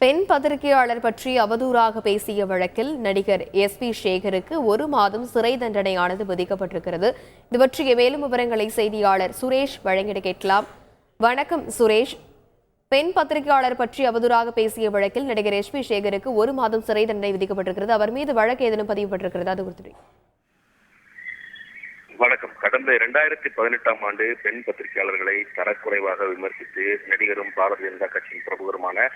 பெண் பத்திரிகையாளர் பற்றி அவதூறாக பேசிய வழக்கில் நடிகர் SP சேகருக்கு 1 மாதம் சிறை தண்டனையானது விதிக்கப்பட்டிருக்கிறது. இது பற்றிய மேலும் விவரங்களை செய்தியாளர் சுரேஷ் வழங்கிட கேட்கலாம். வணக்கம் சுரேஷ். பெண் பத்திரிகையாளர் பற்றி அவதூறாக பேசிய வழக்கில் நடிகர் SP சேகருக்கு 1 மாதம் சிறை தண்டனை விதிக்கப்பட்டிருக்கிறது. அவர் மீது வழக்கு ஏதேனும் பதிவுபட்டிருக்கிறது? அது குறித்து. வணக்கம். கடந்த 2018ஆம் ஆண்டு பெண் பத்திரிகையாளர்களை தரக்குறைவாக விமர்சித்து நடிகரும் பாரதிய ஜனதா கட்சியின் பிரமுகருமான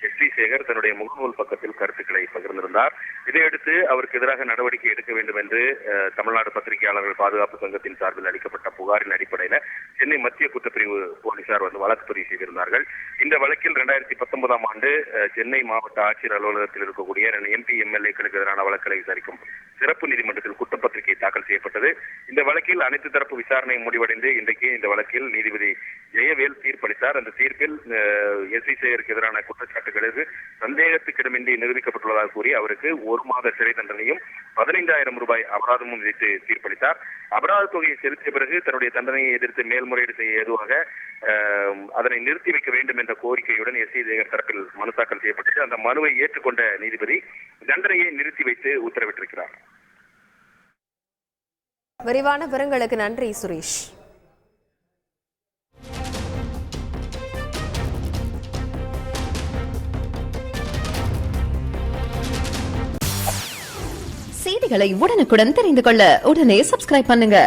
SP சேகர் தன்னுடைய முகநூல் பக்கத்தில் கருத்துக்களை பகிர்ந்திருந்தார். இதையடுத்து அவருக்கு எதிராக நடவடிக்கை எடுக்க வேண்டும் என்று தமிழ்நாடு பத்திரிகையாளர்கள் பாதுகாப்பு சங்கத்தின் சார்பில் அளிக்கப்பட்ட புகாரின் அடிப்படையில் சென்னை மத்திய குற்றப்பிரிவு போலீசார் வழக்கு பதிவு செய்திருந்தார்கள். இந்த வழக்கில் 2019ஆம் ஆண்டு சென்னை மாவட்ட ஆட்சியர் அலுவலகத்தில் இருக்கக்கூடிய MP MLAக்களுக்கு எதிரான வழக்குகளை விசாரிக்கும் சிறப்பு நீதிமன்றத்தில் குற்றப்பத்திரிகை தாக்கல் செய்யப்பட்டது. இந்த வழக்கில் அனைத்து தரப்பு விசாரணை முடிவடைந்து இன்றைக்கு இந்த வழக்கில் நீதிபதி ஜெயவேல் தீர்ப்பளித்தார். அந்த தீர்ப்பில் SP சேகருக்கு எதிரான குற்றச்சாட்டுகளுக்கு சந்தேகத்துக்கிடமின்றி நிரூபிக்கப்பட்டுள்ளதாக கூறி அவருக்கு 1 மாத சிறை தண்டனையும் 15,000 ரூபாய் அபராதமும் விதித்து தீர்ப்பளித்தார். அபராத தொகையை செலுத்திய பிறகு தன்னுடைய தண்டனையை எதிர்த்து மேல்முறையீடு செய்ய ஏதுவாக அதனை நிறுத்தி வைக்க வேண்டும் என்ற கோரிக்கையுடன் SP சேகர் தரப்பில் மனு தாக்கல் செய்யப்பட்டது. அந்த மனுவை ஏற்றுக்கொண்ட நீதிபதி தண்டனையை நிறுத்தி வைத்து உத்தரவிட்டிருக்கிறார். விரிவான விவரங்களுக்கு நன்றி சுரேஷ். செய்திகளை உடனுக்குடன் தெரிந்து கொள்ள உடனே சப்ஸ்கிரைப் பண்ணுங்க.